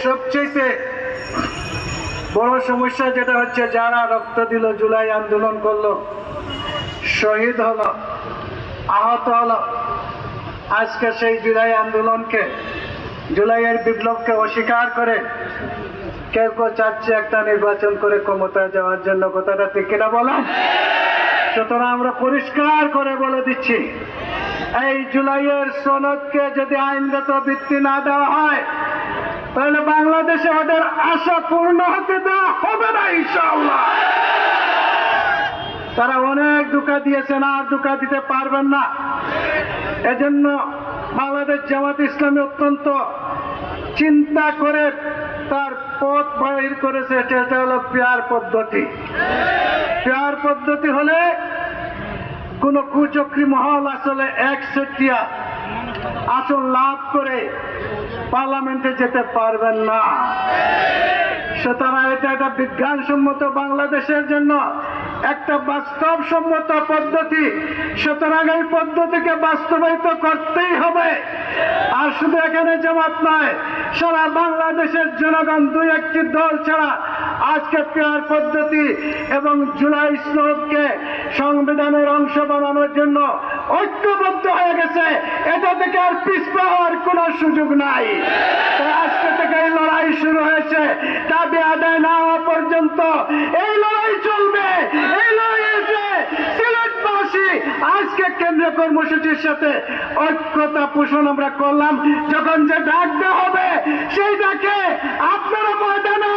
সবচেয়ে বড় সমস্যা যেটা হচ্ছে, যারা রক্ত দিল, জুলাই আন্দোলন করলো, শহীদ হলো, আহত হলো, আজকে সেই জুলাই আন্দোলনকে, জুলাইয়ের বিপ্লবকে অস্বীকার করে কেউ কেউ চাচ্ছে একটা নির্বাচন করে ক্ষমতায় যাওয়ার জন্য। কথাটা ঠিক কিনা বলেন? সুতরাং আমরা পরিষ্কার করে বলে দিচ্ছি, এই জুলাইয়ের সনদকে যদি আইনগত ভিত্তি না দেওয়া হয়, তাহলে বাংলাদেশে ওদের আশা পূর্ণ হতে দেওয়া হবে না ইনশাআল্লাহ। তারা অনেক ধোঁকা দিয়েছেন, আর ধোঁকা দিতে পারবেন না। এজন্য বাংলাদেশ জামাত ইসলামী অত্যন্ত চিন্তা করে তার পথ বাইর করেছে, সেটা হলো পেয়ার পদ্ধতি। পেয়ার পদ্ধতি হলে কোন কুচক্রী মহল আসলে একচেটিয়া আসন লাভ করে পার্লামেন্টে যেতে পারবেন না। সুতরাং এটা একটা বিজ্ঞানসম্মত বাংলাদেশের জন্য একটা বাস্তবসম্মত পদ্ধতি। সুতরাং এই পদ্ধতিকে বাস্তবায়িত করতেই হবে। আর শুধু এখানে জামাত নয়, সারা বাংলাদেশের জনগণ দুই একটি দল ছাড়া আজকে পেয়ার পদ্ধতি এবং জুলাই সনদকে সংবিধানের অংশ বানানোর জন্য ঐক্যবদ্ধ হয়ে গেছে। এটা থেকে আর পিছপা হওয়ার কোন সুযোগ নাই। আজকে থেকে এই লড়াই শুরু হয়েছে, দাবি আদায় না হওয়া পর্যন্ত এই লড়াই চলবে। এই লড়াইয়ে সিলেটবাসী আজকে কেন্দ্রীয় কর্মসূচির সাথে ঐক্যতা পোষণ আমরা করলাম। যখন যে ডাক দেওয়া হবে, সেই ডাকে আপনারা ময়দানে